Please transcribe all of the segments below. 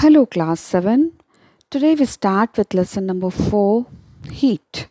Hello, class 7. Today we start with lesson number 4, heat.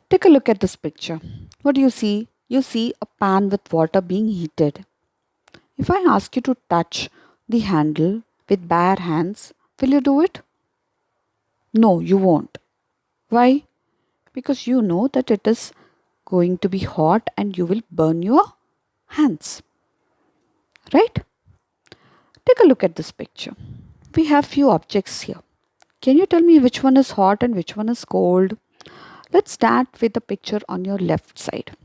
Take a look at this picture. What do you see? You see a pan with water being heated. If I ask you to touch the handle with bare hands, will you do it? No, you won't. Why? Because you know that it is going to be hot and you will burn your hands. Right? Take a look at this picture. We have few objects here. Can you tell me which one is hot and which one is cold? Let's start with the picture on your left side.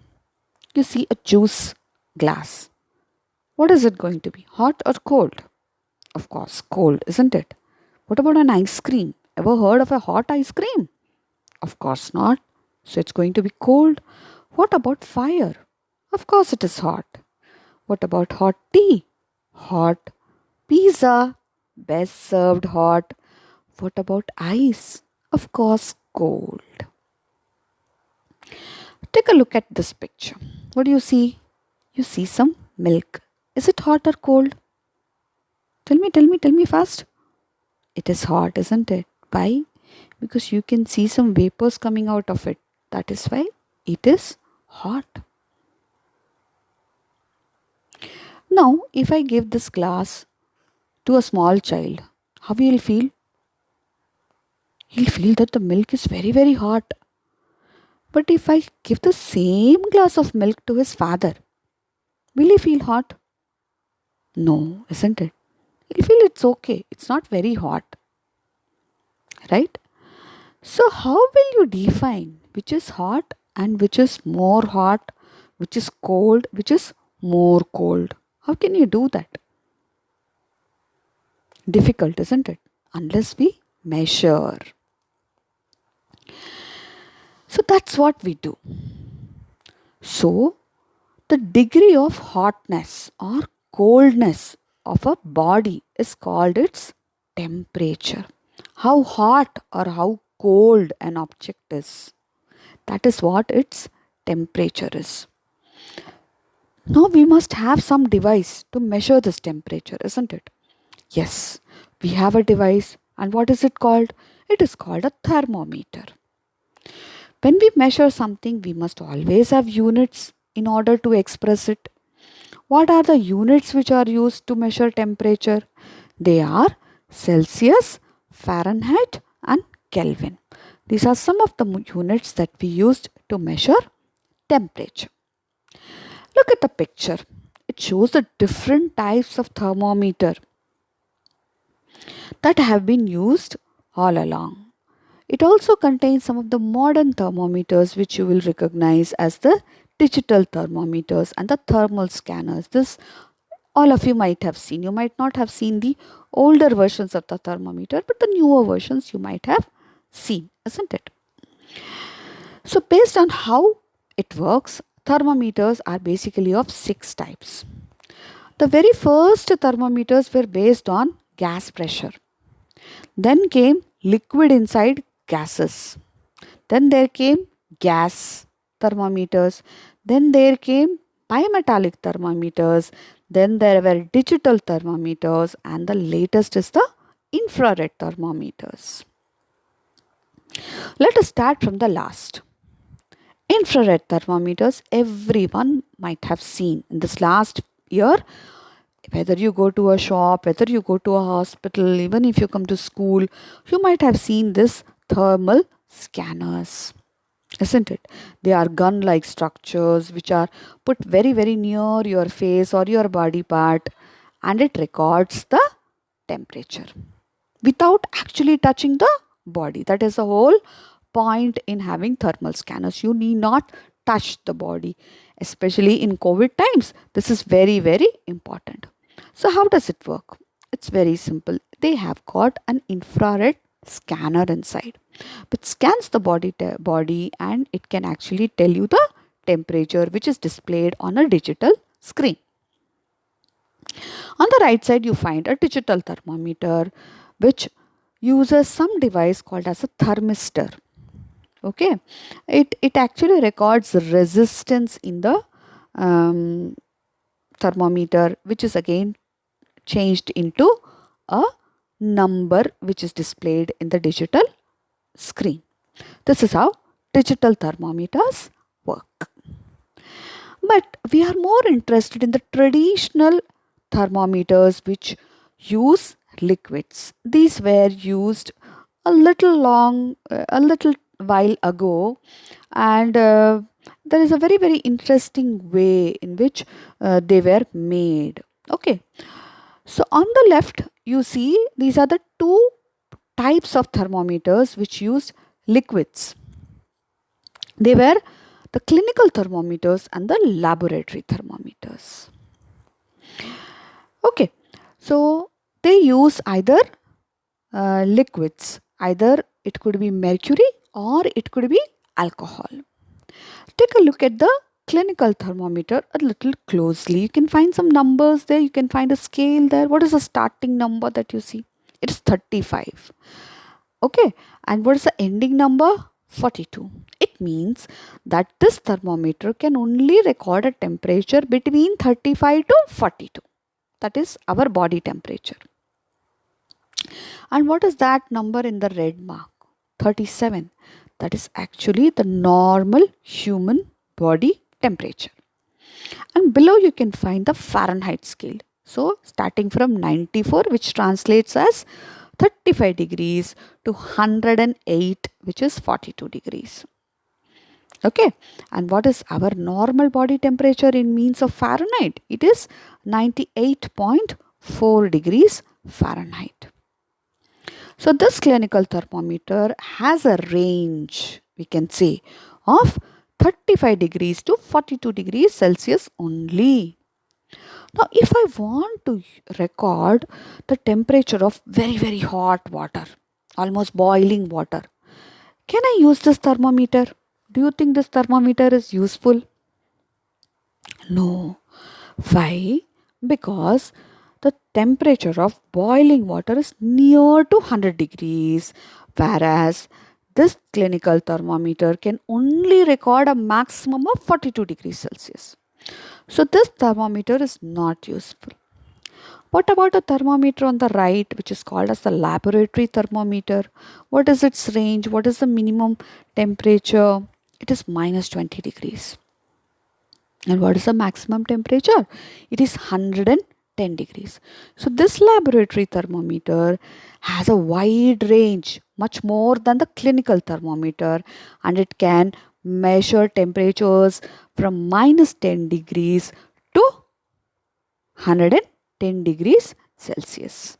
You see a juice glass. What is it going to be? Hot or cold? Of course, cold, isn't it? What about an ice cream? Ever heard of a hot ice cream? Of course not. So it's going to be cold. What about fire? Of course it is hot. What about hot tea? Hot. Pizza? Best served hot. What about ice? Of course, cold. Take a look at this picture. What do you see? You see some milk. Is it hot or cold? Tell me fast. It is hot, isn't it? Why? Because you can see some vapors coming out of it. That is why it is hot. Now, if I give this glass to a small child, how will he feel? He'll feel that the milk is very, very hot. But if I give the same glass of milk to his father, will he feel hot? No, isn't it? He'll feel it's okay. It's not very hot. Right? So, how will you define which is hot and which is more hot, which is cold, which is more cold? How can you do that? Difficult, isn't it? Unless we measure. So, that's what we do. So, the degree of hotness or coldness of a body is called its temperature. How hot or how cold an object is. That is what its temperature is. Now we must have some device to measure this temperature, isn't it? Yes, we have a device. And what is it called? It is called a thermometer. When we measure something, we must always have units in order to express it. What are the units which are used to measure temperature? They are Celsius, Fahrenheit, and Kelvin. These are some of the units that we used to measure temperature. Look at the picture. It shows the different types of thermometer that have been used all along. It also contains some of the modern thermometers which you will recognize as the digital thermometers and the thermal scanners. This all of you might have seen. You might not have seen the older versions of the thermometer, but the newer versions you might have seen, isn't it? So based on how it works, thermometers are basically of 6 types. The very first thermometers were based on gas pressure. Then came liquid inside gases. Then there came gas thermometers. Then there came bimetallic thermometers. Then there were digital thermometers. And the latest is the infrared thermometers. Let us start from the last. Infrared thermometers, everyone might have seen in this last year. Whether you go to a shop, whether you go to a hospital, even if you come to school, you might have seen this thermal scanners, isn't it? They are gun-like structures which are put very, very near your face or your body part, and it records the temperature without actually touching the body. That is the whole point in having thermal scanners. You need not touch the body, especially in COVID times. This is very, very important. So, how does it work? It's very simple. They have got an infrared scanner inside, which scans the body and it can actually tell you the temperature which is displayed on a digital screen. On the right side, you find a digital thermometer which uses some device called as a thermistor. Okay, it actually records resistance in the thermometer, which is again changed into a number which is displayed in the digital screen. This is how digital thermometers work. But we are more interested in the traditional thermometers which use liquids. These were used a little while ago, and there is a very, very interesting way in which they were made. Okay, so on the left, you see these are the two types of thermometers which use liquids. They were the clinical thermometers and the laboratory thermometers. Okay, so they use either liquids, either it could be mercury or it could be alcohol. Take a look at the clinical thermometer a little closely. You can find some numbers there, you can find a scale there. What is the starting number that you see? It is 35. Okay, and what is the ending number? 42. It means that this thermometer can only record a temperature between 35 to 42. That is our body temperature. And what is that number in the red mark? 37. That is actually the normal human body temperature. And below you can find the Fahrenheit scale. So starting from 94, which translates as 35 degrees, to 108, which is 42 degrees. Okay, and what is our normal body temperature in means of Fahrenheit? It is 98.4 degrees Fahrenheit. So this clinical thermometer has a range, we can say, of 35 degrees to 42 degrees Celsius only. Now, if I want to record the temperature of very, very hot water, almost boiling water, can I use this thermometer? Do you think this thermometer is useful? No. Why? Because the temperature of boiling water is near to 100 degrees, whereas this clinical thermometer can only record a maximum of 42 degrees Celsius. So this thermometer is not useful. What about a thermometer on the right, which is called as the laboratory thermometer? What is its range? What is the minimum temperature? It is minus 20 degrees. And what is the maximum temperature? It is 110 degrees. So this laboratory thermometer has a wide range, much more than the clinical thermometer, and it can measure temperatures from minus 10 degrees to 110 degrees Celsius.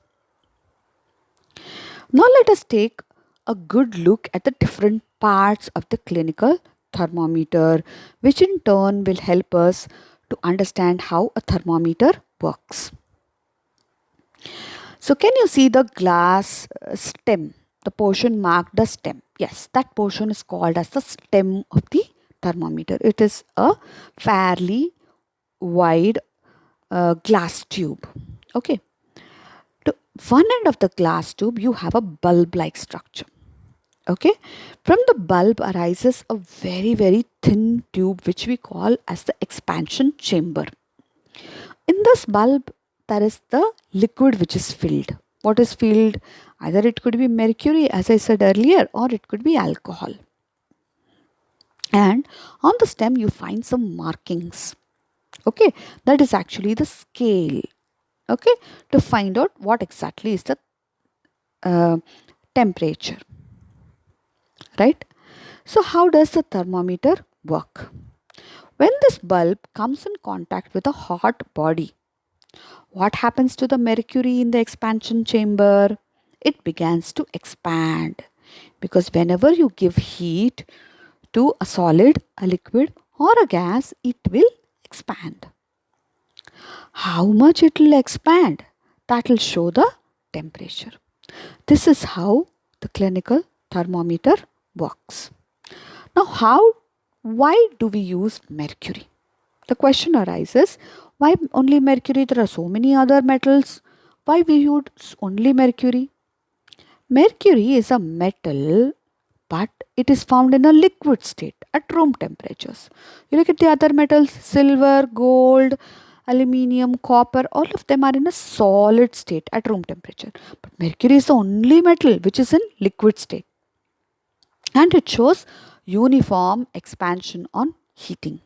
Now let us take a good look at the different parts of the clinical thermometer, which in turn will help us to understand how a thermometer works. So can you see the glass stem, the portion marked the stem? Yes, that portion is called as the stem of the thermometer. It is a fairly wide glass tube. Okay. To one end of the glass tube, you have a bulb-like structure. Okay. From the bulb arises a very, very thin tube which we call as the expansion chamber. In this bulb, there is the liquid which is filled. What is filled? Either it could be mercury, as I said earlier, or it could be alcohol. And on the stem, you find some markings. Okay, that is actually the scale. Okay, to find out what exactly is the temperature. Right? So, how does the thermometer work? When this bulb comes in contact with a hot body, what happens to the mercury in the expansion chamber? It begins to expand, because whenever you give heat to a solid, a liquid, or a gas, it will expand. How much it will expand? That will show the temperature. This is how the clinical thermometer works. Now, why do we use mercury? The question arises, why only mercury? There are so many other metals. Why we use only mercury? Mercury is a metal, but it is found in a liquid state at room temperatures. You look at the other metals, silver, gold, aluminium, copper, all of them are in a solid state at room temperature. But mercury is the only metal which is in liquid state. And it shows uniform expansion on heating.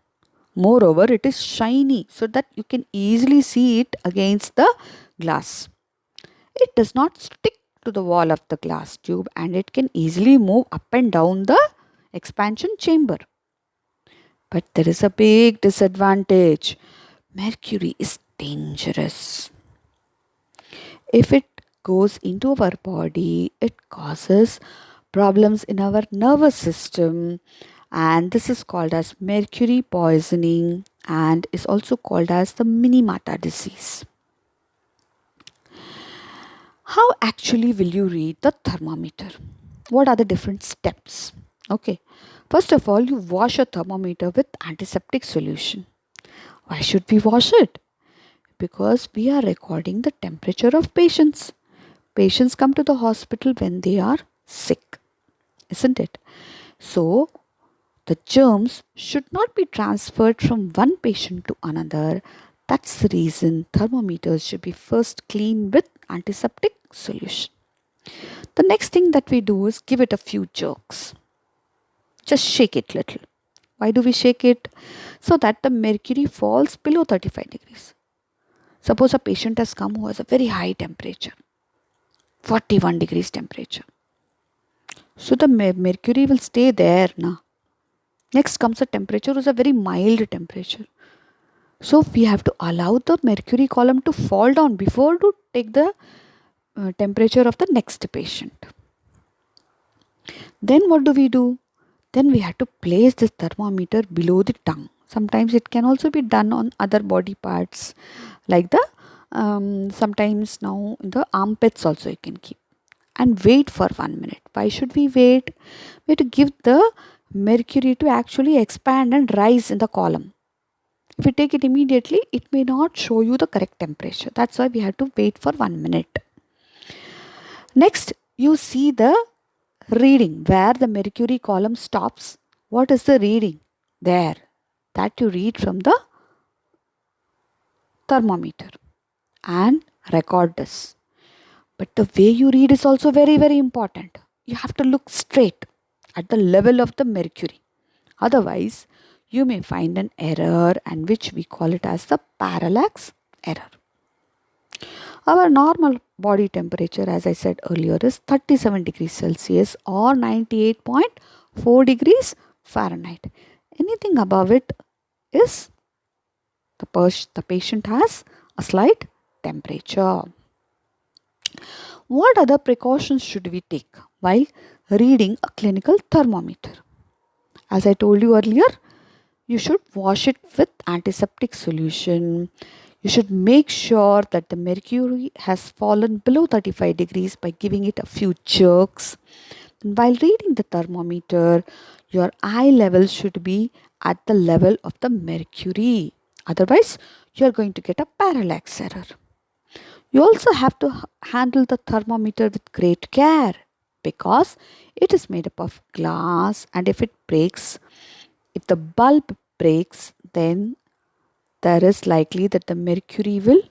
Moreover, it is shiny so that you can easily see it against the glass. It does not stick to the wall of the glass tube and it can easily move up and down the expansion chamber. But there is a big disadvantage. Mercury is dangerous. If it goes into our body, it causes problems in our nervous system, and this is called as mercury poisoning and is also called as the Minamata disease. How actually will you read the thermometer? What are the different steps? Okay, first of all, you wash a thermometer with antiseptic solution. Why should we wash it? Because we are recording the temperature of patients. Patients come to the hospital when they are sick, isn't it? So, the germs should not be transferred from one patient to another. That's the reason thermometers should be first cleaned with antiseptic solution. The next thing that we do is give it a few jerks. Just shake it little. Why do we shake it? So that the mercury falls below 35 degrees. Suppose a patient has come who has a very high temperature, 41 degrees temperature. So the mercury will stay there now. Next comes a temperature is a very mild temperature. So we have to allow the mercury column to fall down before to take the temperature of the next patient. Then what do we do? Then we have to place this thermometer below the tongue. Sometimes it can also be done on other body parts like the sometimes now in the armpits also you can keep and wait for 1 minute. Why should we wait? We have to give the mercury to actually expand and rise in the column. If you take it immediately, it may not show you the correct temperature. That's why we have to wait for 1 minute. Next, you see the reading where the mercury column stops. What is the reading? There. That you read from the thermometer and record this. But the way you read is also very, very important. You have to look straight at the level of the mercury. Otherwise, you may find an error and which we call it as the parallax error. Our normal body temperature, as I said earlier, is 37 degrees Celsius or 98.4 degrees Fahrenheit. Anything above it is the patient has a slight temperature. What other precautions should we take while reading a clinical thermometer? As I told you earlier, you should wash it with antiseptic solution. You should make sure that the mercury has fallen below 35 degrees by giving it a few jerks. And while reading the thermometer, your eye level should be at the level of the mercury. Otherwise, you are going to get a parallax error. You also have to handle the thermometer with great care because it is made up of glass, and if it breaks, if the bulb breaks, then there is likely that the mercury will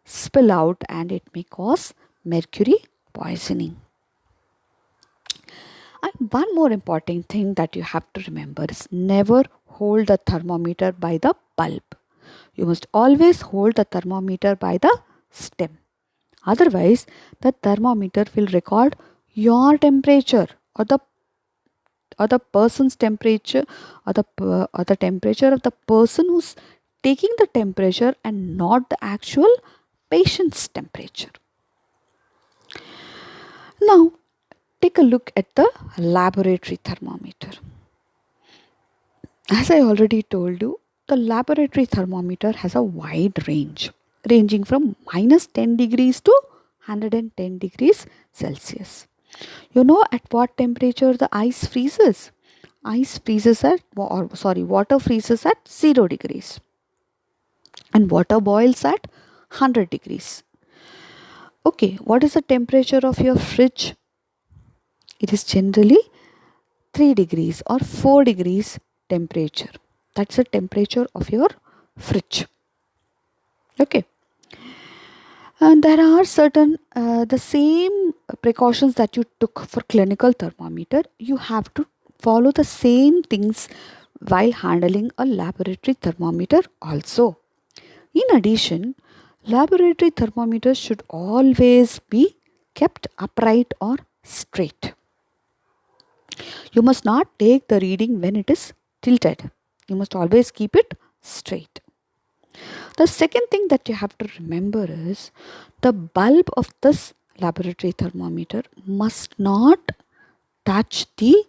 spill out and it may cause mercury poisoning. And one more important thing that you have to remember is never hold the thermometer by the bulb. You must always hold the thermometer by the stem. Otherwise, the thermometer will record your temperature or the person's temperature or the temperature of the person who's taking the temperature and not the actual patient's temperature. Now, take a look at the laboratory thermometer. As I already told you, the laboratory thermometer has a wide range, ranging from minus 10 degrees to 110 degrees Celsius. You know at what temperature the ice freezes? Water freezes at 0 degrees and water boils at 100 degrees. Okay, what is the temperature of your fridge? It is generally 3 degrees or 4 degrees temperature. That's the temperature of your fridge. Okay. And there are certain the same precautions that you took for clinical thermometer, you have to follow the same things while handling a laboratory thermometer also. In addition, laboratory thermometers should always be kept upright or straight. You must not take the reading when it is tilted. You must always keep it straight. The second thing that you have to remember is the bulb of this laboratory thermometer must not touch the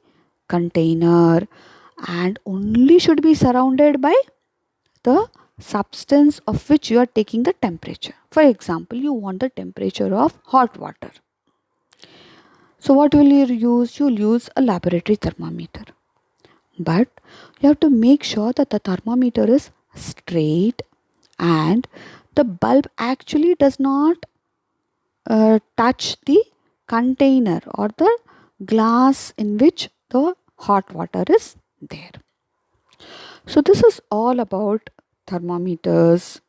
container and only should be surrounded by the substance of which you are taking the temperature. For example, you want the temperature of hot water. So, what will you use? You'll use a laboratory thermometer. But you have to make sure that the thermometer is straight and the bulb actually does not touch the container or the glass in which the hot water is there. So, this is all about thermometers.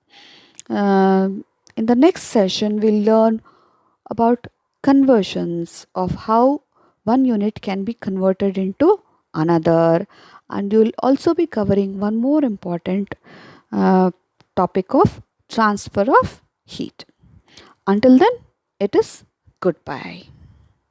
In the next session, we'll learn about conversions of how one unit can be converted into another, and you'll also be covering one more important uh, topic of transfer of heat. Until then, it is goodbye.